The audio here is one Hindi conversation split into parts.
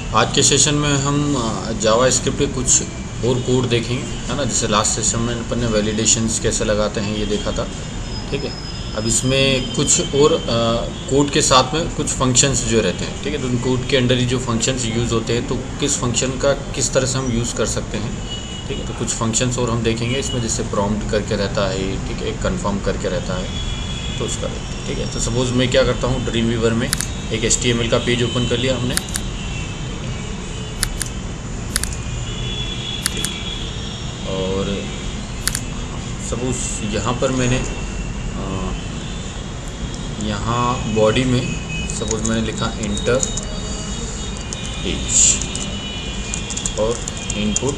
आज के सेशन में हम जावा स्क्रिप्ट के कुछ और कोड देखेंगे, है ना। जैसे लास्ट सेशन में अपन ने वैलिडेशंस कैसे लगाते हैं ये देखा था, ठीक है। अब इसमें कुछ और कोड के साथ में कुछ फंक्शंस जो रहते हैं, ठीक है। तो उन कोड के अंडर ही जो फंक्शंस यूज़ होते हैं, तो किस फंक्शन का किस तरह से हम यूज़ कर सकते हैं, ठीक है। तो कुछ फंक्शंस और हम देखेंगे इसमें, जैसे प्रॉम्प्ट करके रहता है, ठीक है, कन्फर्म करके रहता है, तो उसका, ठीक है। तो सपोज़ मैं क्या करता हूँ, ड्रीम वीवर में एक HTML का पेज ओपन कर लिया हमने, और सपोज़ यहाँ पर मैंने यहाँ बॉडी में सपोज़ मैंने लिखा इंटर एज और इनपुट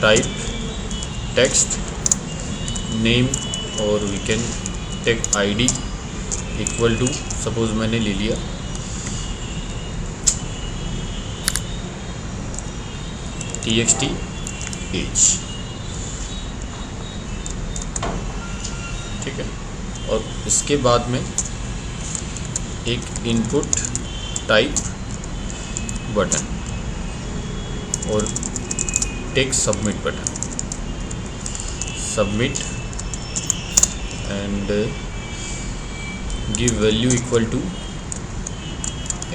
टाइप टेक्स्ट नेम, और we can take ID equal to, suppose मैंने ले लिया txt एज, ठीक है। और इसके बाद में एक इनपुट टाइप बटन और take submit button, submit and give value equal to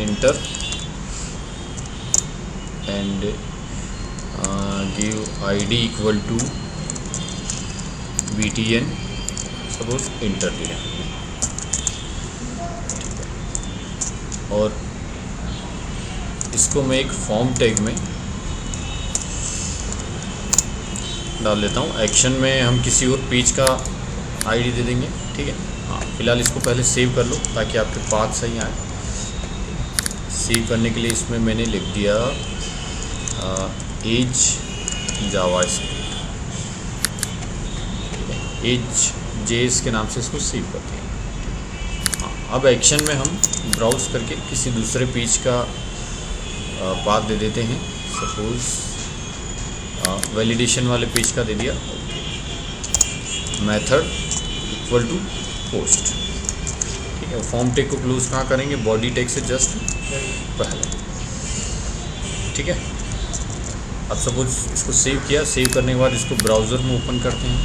enter and give ID equal to btn, suppose enter दिया, और इसको मैं एक फॉर्म टैग में डाल देता हूँ। एक्शन में हम किसी और पेज का ID दे देंगे, ठीक है। हाँ, फिलहाल इसको पहले सेव कर लो ताकि आपके पाथ सही आए। सेव करने के लिए इसमें मैंने लिख दिया एज जावा स्क्रिप्ट, एज JS के नाम से इसको सेव करते हैं। हाँ, अब एक्शन में हम ब्राउज करके किसी दूसरे पेज का पाथ दे देते हैं। सपोज वैलिडेशन वाले पेज का दे दिया, मेथड इक्वल टू पोस्ट, ठीक है। फॉर्म टैग को क्लोज कहाँ करेंगे, बॉडी टैग से जस्ट पहले, ठीक है। अब सपोज इसको सेव किया, सेव करने के बाद इसको ब्राउज़र में ओपन करते हैं।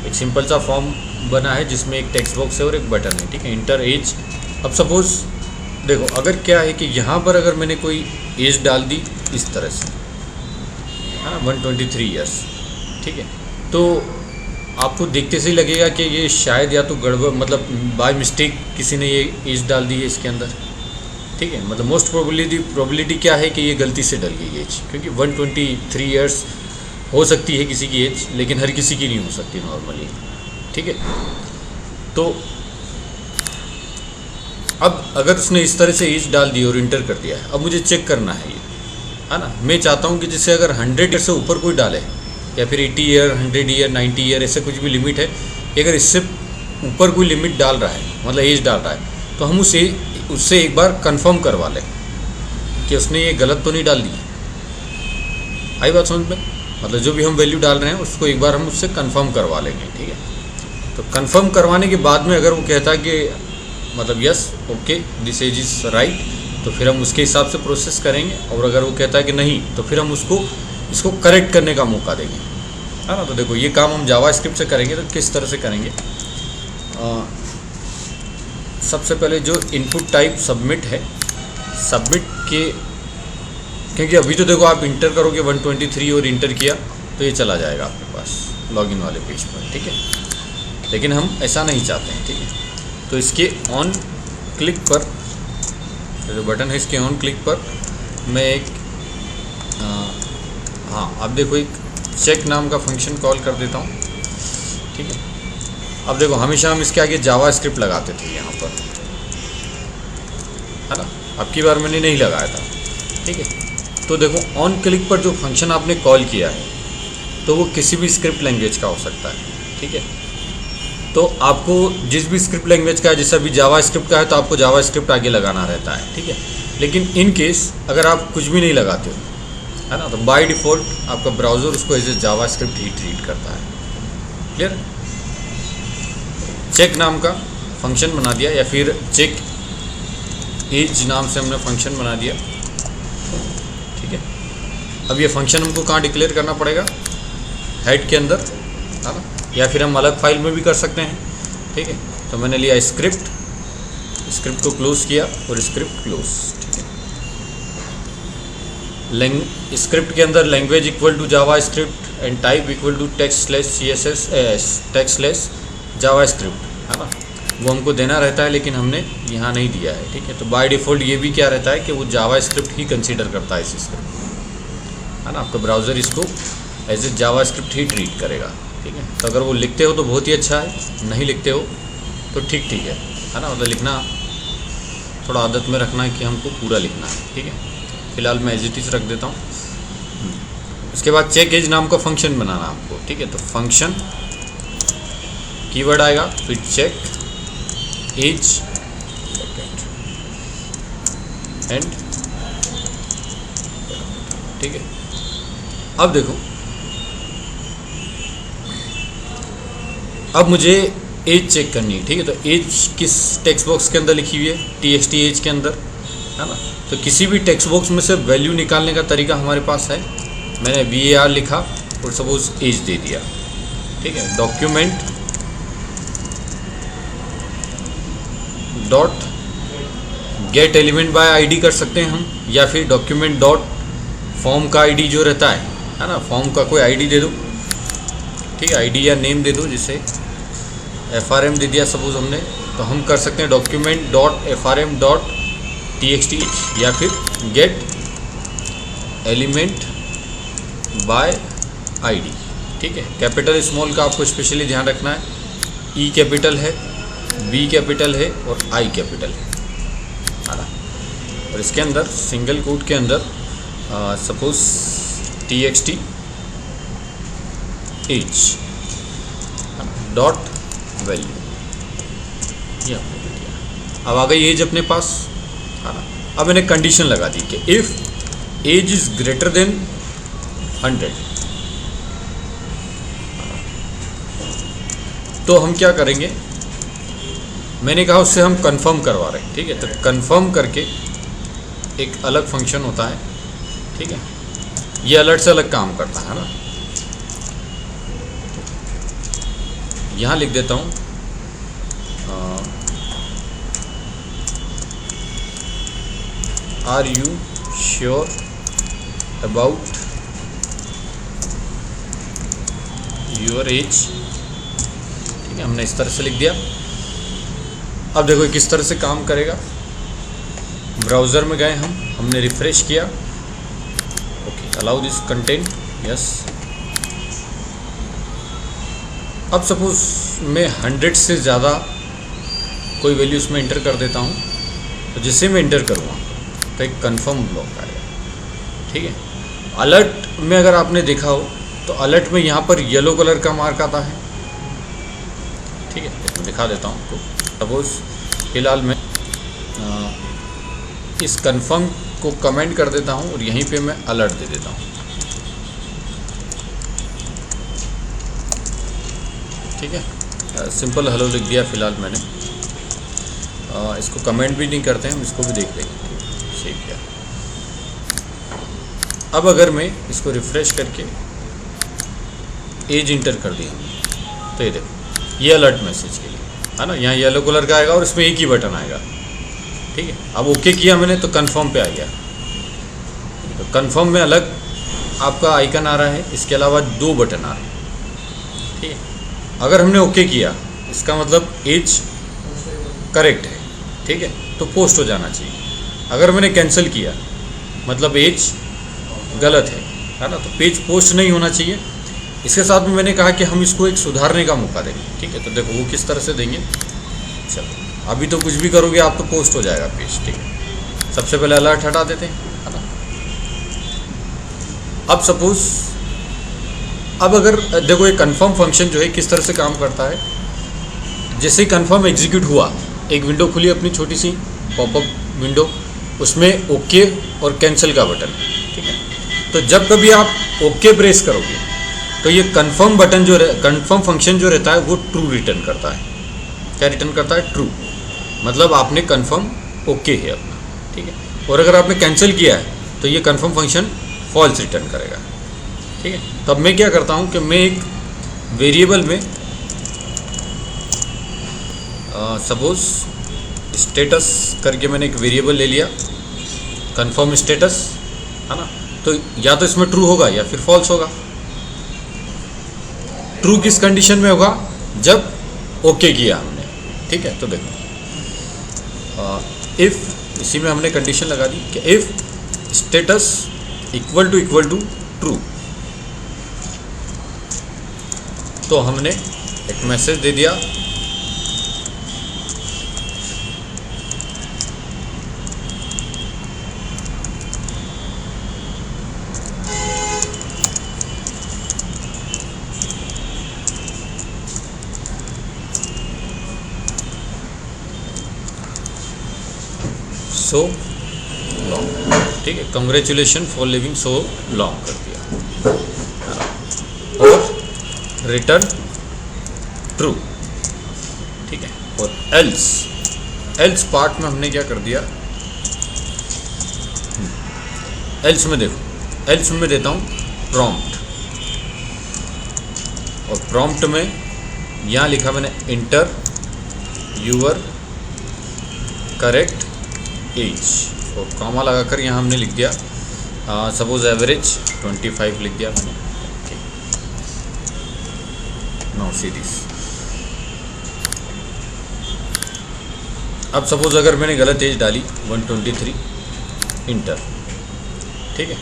एक सिंपल सा फॉर्म बना है जिसमें एक टेक्स्ट बॉक्स है और एक बटन है, ठीक है, इंटर एज। अब सपोज देखो, अगर क्या है कि यहाँ पर अगर मैंने कोई एज डाल दी इस तरह से, है ना, 123 ईयर्स, ठीक है, तो आपको देखते से ही लगेगा कि ये शायद या तो गड़बड़, मतलब बाय मिस्टेक किसी ने ये एज डाल दी है इसके अंदर, ठीक है। मतलब मोस्ट प्रोबेबिलिटी क्या है कि ये गलती से डल गई एज, क्योंकि 123 ईयर्स हो सकती है किसी की एज, लेकिन हर किसी की नहीं हो सकती नॉर्मली, ठीक है। तो अब अगर उसने इस तरह से एज डाल दी और इंटर कर दिया है, अब मुझे चेक करना है ये, है ना। मैं चाहता हूँ कि जैसे अगर 100 ईयर से ऊपर कोई डाले, या फिर 80 ईयर, 100 ईयर, 90 ईयर, ऐसे कुछ भी लिमिट है, कि अगर इससे ऊपर कोई लिमिट डाल रहा है, मतलब एज डाल रहा है, तो हम उससे एक बार कंफर्म करवा लें कि उसने ये गलत तो नहीं डाल दी। आई बात समझ में? मतलब जो भी हम वैल्यू डाल रहे हैं उसको एक बार हम उससे कंफर्म करवा लेंगे, ठीक है। तो कंफर्म करवाने के बाद में अगर वो कहता है कि मतलब yes okay this age is right, तो फिर हम उसके हिसाब से प्रोसेस करेंगे। और अगर वो कहता है कि नहीं, तो फिर हम इसको करेक्ट करने का मौका देंगे, है ना। तो देखो, ये काम हम जावा स्क्रिप्ट से करेंगे तो किस तरह से करेंगे। सबसे पहले जो इनपुट टाइप सबमिट है, सबमिट के, क्योंकि अभी तो देखो आप इंटर करोगे 123 और इंटर किया तो ये चला जाएगा आपके पास लॉगिन वाले पेज पर, ठीक है। लेकिन हम ऐसा नहीं चाहते हैं, ठीक है। तो इसके ऑन क्लिक पर, जो बटन है इसके ऑन क्लिक पर मैं एक हाँ, अब देखो एक चेक नाम का फंक्शन कॉल कर देता हूँ, ठीक है। अब देखो, हमेशा हम इसके आगे जावा स्क्रिप्ट लगाते थे यहाँ पर, है ना। अब की बार मैंने नहीं लगाया था, ठीक है। तो देखो, ऑन क्लिक पर जो फंक्शन आपने कॉल किया है तो वो किसी भी स्क्रिप्ट लैंग्वेज का हो सकता है, ठीक है। तो आपको जिस भी स्क्रिप्ट लैंग्वेज का है, जैसे अभी जावा स्क्रिप्ट का है तो आपको जावा स्क्रिप्ट आगे लगाना रहता है, ठीक है। लेकिन इन केस अगर आप कुछ भी नहीं लगाते हो, है ना, तो बाय डिफ़ॉल्ट आपका ब्राउज़र उसको एज ए जावा स्क्रिप्ट ही ट्रीट करता है। क्लियर? चेक नाम का फंक्शन बना दिया, या फिर चेक एज नाम से हमने फंक्शन बना दिया। ठीक है, अब ये फंक्शन हमको कहाँ डिक्लेयर करना पड़ेगा, हेड के अंदर, है ना, या फिर हम अलग फाइल में भी कर सकते हैं। ठीक है, तो मैंने लिया स्क्रिप्ट को क्लोज किया और स्क्रिप्ट क्लोज। ठीक है, स्क्रिप्ट के अंदर language equal to JavaScript and type equal to text JavaScript, है ना, वो हमको देना रहता है, लेकिन हमने यहाँ नहीं दिया है। ठीक है, तो बाय डिफ़ॉल्ट ये भी क्या रहता है कि वो जावा स्क्रिप्ट ही कंसीडर करता है इस स्क्रिप्ट, है ना। आपका ब्राउज़र इसको एज ए जावा स्क्रिप्ट ही ट्रीट करेगा। ठीक है, तो अगर वो लिखते हो तो बहुत ही अच्छा है, नहीं लिखते हो तो ठीक है ना, मतलब लिखना थोड़ा आदत में रखना है कि हमको पूरा लिखना है। ठीक है, फिलहाल मैं एज इट इज रख देता हूँ। उसके बाद चेक एज नाम का फंक्शन बनाना आपको। ठीक है, तो फंक्शन कीवर्ड आएगा, फिर चेक एज एंड। ठीक है, अब देखो, अब मुझे एज चेक करनी है। ठीक है, तो एज किस टेक्स्ट बॉक्स के अंदर लिखी हुई है, TXT एज के अंदर, है ना। तो किसी भी टेक्स्ट बॉक्स में से वैल्यू निकालने का तरीका हमारे पास है। मैंने VAR लिखा और सपोज एज दे दिया। ठीक है, document dot get element bye ID कर सकते हैं हम, या फिर डॉक्यूमेंट डॉट फॉर्म का आईडी जो रहता है ना, फॉर्म का कोई आईडी दे दो। ठीक है, आईडी या नेम दे दो, जिसे FRM दे दिया सपोज हमने, तो हम कर सकते हैं document dot FRM dot TXT या फिर गेट एलिमेंट बाय आईडी। ठीक है, कैपिटल स्मॉल का आपको स्पेशली ध्यान रखना है। E कैपिटल है, B कैपिटल है और I कैपिटल है ना। और इसके अंदर सिंगल कोट के अंदर suppose TXT age dot value, ये आपने दिया। अब आ गई एज अपने पास, है ना। अब मैंने कंडीशन लगा दी कि if age is greater than 100, तो हम क्या करेंगे, मैंने कहा उससे हम कंफर्म करवा रहे हैं। ठीक है, तो कंफर्म करके एक अलग फंक्शन होता है। ठीक है, ये अलर्ट से अलग काम करता है ना। यहाँ लिख देता हूँ are you sure about your age. ठीक है, हमने इस तरह से लिख दिया। अब देखो किस तरह से काम करेगा। ब्राउज़र में गए हमने रिफ्रेश किया, okay, allow this content, yes. अब सपोज मैं 100 से ज़्यादा कोई वैल्यू उसमें इंटर कर देता हूँ, तो जिसे मैं इंटर करूँगा तो एक कंफर्म ब्लॉक आएगा। ठीक है, अलर्ट में अगर आपने देखा हो तो अलर्ट में यहाँ पर येलो कलर का मार्क आता है। ठीक है, मैं दिखा देता हूँ आपको। सपोज फिलहाल मैं इस कंफर्म को कमेंट कर देता हूँ और यहीं पे मैं अलर्ट दे देता हूँ। ठीक है, सिंपल हेलो लिख दिया फिलहाल मैंने। इसको कमेंट भी नहीं करते हैं, हम इसको भी देख लेंगे। सेव किया। अब अगर मैं इसको रिफ़्रेश करके एज इंटर कर दिया तो ये देखो ये अलर्ट मैसेज के लिए, है ना, यहाँ येलो कलर का आएगा और इसमें एक ही बटन आएगा। ठीक है, अब ओके किया मैंने तो कंफर्म पे आ गया। तो कंफर्म में अलग आपका आइकन आ रहा है, इसके अलावा 2 बटन आ रहे हैं। ठीक है, अगर हमने ओके किया इसका मतलब एज करेक्ट है। ठीक है, तो पोस्ट हो जाना चाहिए। अगर मैंने कैंसिल किया मतलब एज गलत है ना, तो पेज पोस्ट नहीं होना चाहिए। इसके साथ में मैंने कहा कि हम इसको एक सुधारने का मौका देंगे। ठीक है, तो देखो वो किस तरह से देंगे। चलो अभी तो कुछ भी करोगे आप तो पोस्ट हो जाएगा पेज। ठीक है, सबसे पहले अलर्ट हटा देते हैं, है ना। अब सपोज अब अगर देखो ये कंफर्म फंक्शन जो है किस तरह से काम करता है। जैसे ही कंफर्म एग्जीक्यूट हुआ एक विंडो खुली अपनी छोटी सी पॉपअप विंडो, उसमें ओके और कैंसिल का बटन। ठीक है, तो जब कभी आप ओके प्रेस करोगे तो ये कंफर्म बटन जो कंफर्म फंक्शन जो रहता है वो ट्रू रिटर्न करता है। क्या रिटर्न करता है, ट्रू, मतलब आपने कंफर्म ओके है अपना, ठीक है। और अगर आपने कैंसिल किया है तो ये कंफर्म फंक्शन फॉल्स रिटर्न करेगा, ठीक है। तब मैं क्या करता हूँ कि मैं एक वेरिएबल में सपोज स्टेटस करके मैंने एक वेरिएबल ले लिया, कंफर्म स्टेटस, है ना। तो या तो इसमें ट्रू होगा या फिर फॉल्स होगा। ट्रू किस कंडीशन में होगा, जब ओके किया हमने, ठीक है। तो देखो इफ़, इसी में हमने कंडीशन लगा दी कि if status equal to true, तो हमने एक मैसेज दे दिया सो लॉन्ग, ठीक है, congratulation for living so long कर दिया, और रिटर्न ट्रू, ठीक है। और एल्स पार्ट में हमने क्या कर दिया, एल्स में देखो, एल्स में देता हूँ प्रॉम्प्ट, और प्रॉम्प्ट में यहाँ लिखा मैंने इंटर यूर करेक्ट एज, और कॉमा लगाकर यहाँ हमने लिख दिया सपोज एवरेज 25 लिख दिया मैंने, नाउ सी दिस। अब सपोज अगर मैंने गलत एज डाली 123 इंटर, ठीक है।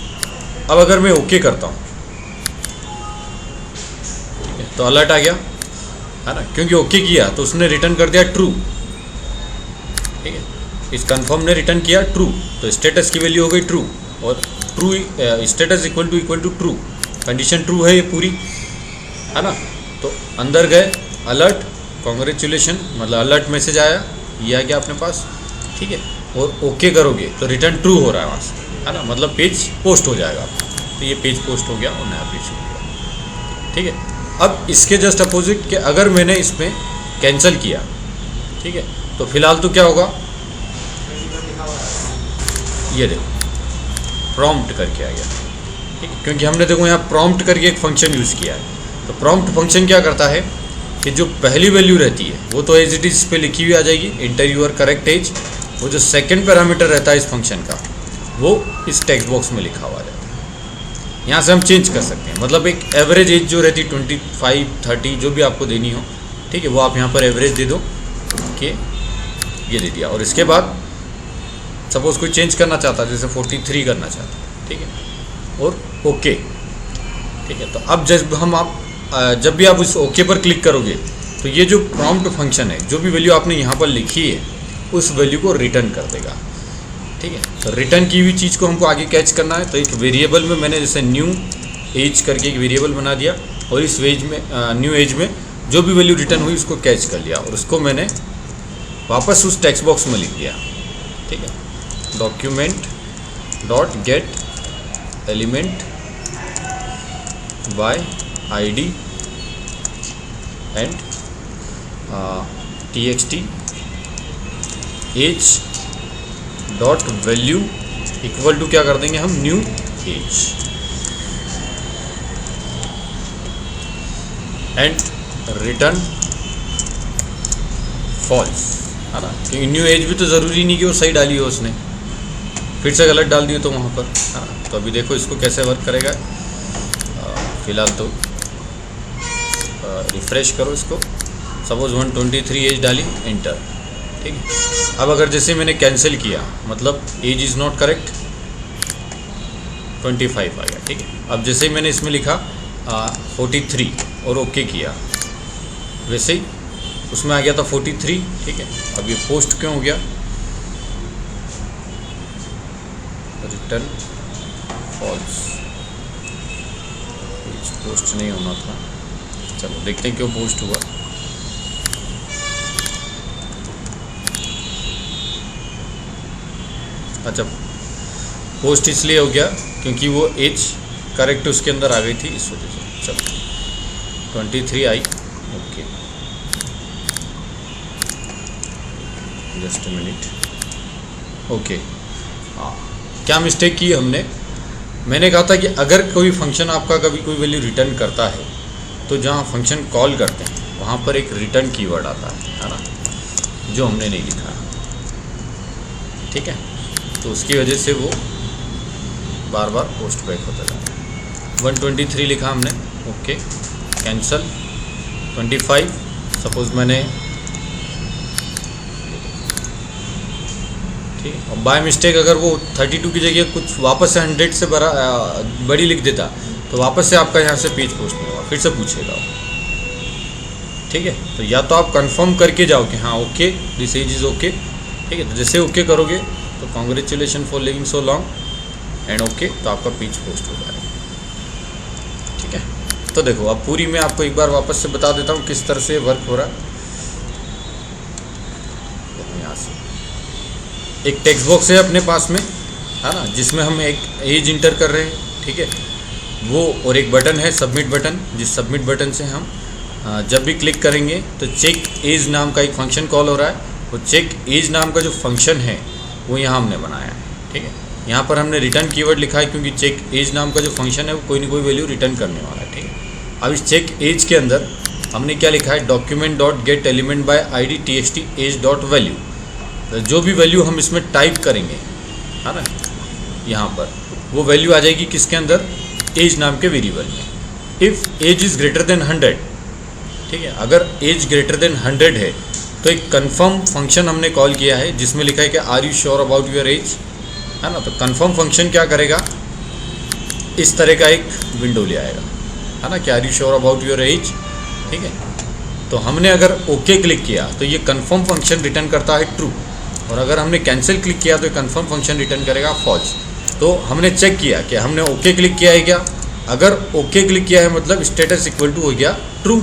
अब अगर मैं ओके करता हूँ, ठीक है, तो अलर्ट आ गया, है ना, क्योंकि ओके किया तो उसने रिटर्न कर दिया ट्रू, ठीक है। इस कंफर्म ने रिटर्न किया ट्रू, तो स्टेटस की वैल्यू हो गई ट्रू, और true status equal to true, condition true है ये पूरी, है ना। तो अंदर गए, अलर्ट, कॉन्ग्रेचुलेशन, मतलब अलर्ट मैसेज आया, ये आ गया अपने पास, ठीक है। और ओके करोगे तो रिटर्न ट्रू हो रहा है वहाँ से, है ना, मतलब पेज पोस्ट हो जाएगा। तो ये पेज पोस्ट हो गया और नया पेज हो गया, ठीक है। अब इसके जस्ट अपोजिट कि अगर मैंने इसमें कैंसिल किया, ठीक है, तो फिलहाल तो क्या होगा, ये देखो प्रॉम्प्ट करके आ गया, ठीक है, क्योंकि हमने देखो यहाँ प्रॉम्प्ट करके एक फंक्शन यूज़ किया है। तो प्रॉम्प्ट फंक्शन क्या करता है कि जो पहली वैल्यू रहती है वो तो एज इट इज़ पे लिखी हुई आ जाएगी, इंटर यूर करेक्ट एज। वो जो सेकंड पैरामीटर रहता है इस फंक्शन का, वो इस टेक्स्ट बॉक्स में लिखा हुआ रहता है। यहाँ से हम चेंज कर सकते हैं, मतलब एक एवरेज एज जो रहती है 25, 30 जो भी आपको देनी हो, ठीक है, वो आप यहाँ पर एवरेज दे दो कि ये दे दिया। और इसके बाद सपोज कोई चेंज करना चाहता है, जैसे 43 करना चाहता है, ठीक है, और ओके, ठीक है। तो अब जब भी आप उस ओके पर क्लिक करोगे तो ये जो प्रॉम्प्ट फंक्शन है, जो भी वैल्यू आपने यहाँ पर लिखी है उस वैल्यू को रिटर्न कर देगा, ठीक है। तो रिटर्न की हुई चीज़ को हमको आगे कैच करना है। तो एक वेरिएबल में मैंने जैसे न्यू एज करके एक वेरिएबल बना दिया, और इस एज में न्यू एज में जो भी वैल्यू रिटर्न हुई उसको कैच कर लिया, और उसको मैंने वापस उस टेक्स्ट बॉक्स में लिख दिया, ठीक है। Document dot get element by ID and txt age dot value equal to क्या कर देंगे हम, new age, and return false, है ना, क्योंकि न्यू एज भी तो ज़रूरी नहीं कि वो सही डाली हो उसने, फिर से गलत डाल दिए तो वहाँ पर, है ना। तो अभी देखो इसको कैसे वर्क करेगा। फिलहाल तो रिफ़्रेश करो इसको, सपोज 123 एज डाली, इंटर, ठीक है। अब अगर जैसे मैंने कैंसिल किया, मतलब एज इज़ नॉट करेक्ट, 25 आ गया, ठीक है। अब जैसे ही मैंने इसमें लिखा 43 और ओके किया, वैसे ही उसमें आ गया था 43, ठीक है। अब ये पोस्ट क्यों हो गया, रिटर्न फॉल्स, पोस्ट नहीं होना था। चलो देखते हैं क्यों पोस्ट हुआ। अच्छा, पोस्ट इसलिए हो गया क्योंकि वो एज करेक्ट उसके अंदर आ गई थी, इस वजह से। चलो 23 आई, okay, just a minute. Okay, हाँ, क्या मिस्टेक की हमने, मैंने कहा था कि अगर कोई फंक्शन आपका कभी कोई वैल्यू रिटर्न करता है तो जहाँ फंक्शन कॉल करते हैं वहाँ पर एक रिटर्न कीवर्ड आता है ना, जो हमने नहीं लिखा। ठीक है, तो उसकी वजह से वो बार बार पोस्ट बैक होता जाता है। 123 लिखा हमने, ओके, कैंसल। 25 सपोज मैंने, ठीक है, और बाय मिस्टेक अगर वो 32 की जगह कुछ वापस से 100 से बड़ी लिख देता तो वापस से आपका यहाँ से पेज पोस्ट नहीं होगा, फिर से पूछेगा वो। ठीक है, तो या तो आप कंफर्म करके जाओ कि हाँ okay this age is okay. ठीक है, तो जैसे ओके करोगे तो congratulation for living so long and okay, तो आपका पेज पोस्ट हो जाएगा। ठीक है, तो देखो अब पूरी मैं आपको एक बार वापस से बता देता हूँ किस तरह से वर्क हो रहा है। यहाँ से एक टेक्स्ट बॉक्स है अपने पास में, है ना, जिसमें हम एक एज इंटर कर रहे हैं। ठीक है, वो और एक बटन है सबमिट बटन, जिस सबमिट बटन से हम जब भी क्लिक करेंगे तो चेक एज नाम का एक फंक्शन कॉल हो रहा है। वो चेक एज नाम का जो फंक्शन है वो यहाँ हमने बनाया है। ठीक है, यहाँ पर हमने रिटर्न कीवर्ड लिखा है क्योंकि चेक एज नाम का जो फंक्शन है वो कोई ना कोई वैल्यू रिटर्न करने वाला है। ठीक है, अब इस चेक एज के अंदर हमने क्या लिखा है, document dot get element by ID txt age dot value. जो भी वैल्यू हम इसमें टाइप करेंगे, है ना, यहाँ पर वो वैल्यू आ जाएगी किसके अंदर, एज नाम के वेरिएबल में। If age is greater than 100, ठीक है, अगर एज ग्रेटर देन 100 है तो एक कन्फर्म फंक्शन हमने कॉल किया है जिसमें लिखा है कि are you sure about your age, है ना। तो कन्फर्म फंक्शन क्या करेगा, इस तरह का एक विंडो ले आएगा, है ना, कि are you sure about your age. ठीक है, तो हमने अगर ओके क्लिक किया तो ये कन्फर्म फंक्शन रिटर्न करता है ट्रू, और अगर हमने कैंसिल क्लिक किया तो कन्फर्म फंक्शन रिटर्न करेगा फॉल्स। तो हमने चेक किया कि हमने ओके क्लिक किया है क्या, अगर ओके क्लिक किया है मतलब स्टेटस इक्वल टू हो गया ट्रू,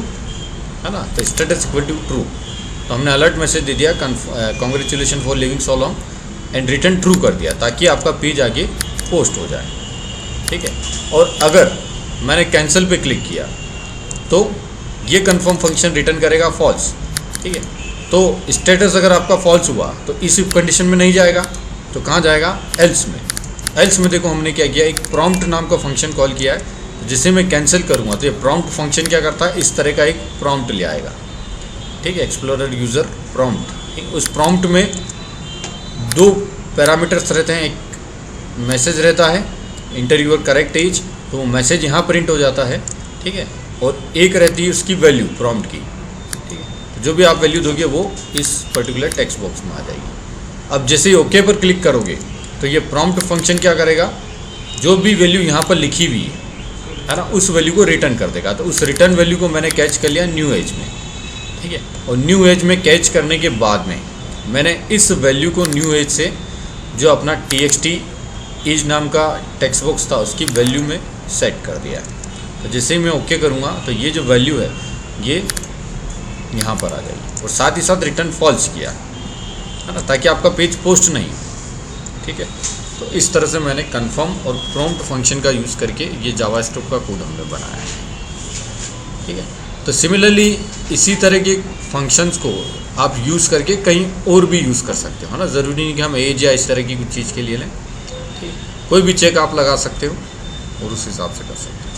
है ना, तो स्टेटस इक्वल टू ट्रू, तो हमने अलर्ट मैसेज दे दिया congratulation for living so long and return true कर दिया ताकि आपका पेज आगे पोस्ट हो जाए। ठीक है, और अगर मैंने कैंसिल पे क्लिक किया तो ये कन्फर्म फंक्शन रिटर्न करेगा फॉल्स। ठीक है, तो स्टेटस अगर आपका फॉल्स हुआ तो इस कंडीशन में नहीं जाएगा, तो कहाँ जाएगा, एल्स में। एल्स में देखो हमने क्या किया, एक प्रॉम्प्ट नाम का फंक्शन कॉल किया है, जिसे मैं कैंसिल करूँगा तो ये प्रॉम्प्ट फंक्शन क्या करता है, इस तरह का एक प्रॉम्प्ट ले आएगा। ठीक है, एक्सप्लोरर यूज़र प्रॉम्प्ट, उस प्रॉम्प्ट में दो पैरामीटर्स रहते हैं, एक मैसेज रहता है इंटर योर करेक्ट एज, तो वो मैसेज यहाँ प्रिंट हो जाता है। ठीक है, और एक रहती है उसकी वैल्यू प्रॉम्प्ट की। ठीक है, तो जो भी आप वैल्यू दोगे वो इस पर्टिकुलर टेक्स्ट बॉक्स में आ जाएगी। अब जैसे ही ओके पर क्लिक करोगे तो ये प्रॉम्प्ट फंक्शन क्या करेगा, जो भी वैल्यू यहाँ पर लिखी हुई है ना, उस वैल्यू को रिटर्न कर देगा। तो उस रिटर्न वैल्यू को मैंने कैच कर लिया न्यू एज में। ठीक है, और न्यू एज में कैच करने के बाद में मैंने इस वैल्यू को न्यू एज से जो अपना txt एज नाम का टेक्स्ट बॉक्स था उसकी वैल्यू में सेट कर दिया। तो जैसे ही मैं ओके करूँगा तो ये जो वैल्यू है ये यहाँ पर आ जाएगी, और साथ ही साथ रिटर्न फॉल्स किया, है ना, ताकि आपका पेज पोस्ट नहीं। ठीक है, तो इस तरह से मैंने कन्फर्म और प्रॉम्प्ट फंक्शन का यूज़ करके ये जावास्क्रिप्ट का कोड हमने बनाया है। ठीक है, तो सिमिलरली इसी तरह के फंक्शंस को आप यूज़ करके कहीं और भी यूज़ कर सकते हो, है ना। ज़रूरी नहीं कि हम एज या इस तरह की कुछ चीज़ के लिए लें। ठीक है, कोई भी चेक आप लगा सकते हो और उस हिसाब से कर सकते हो।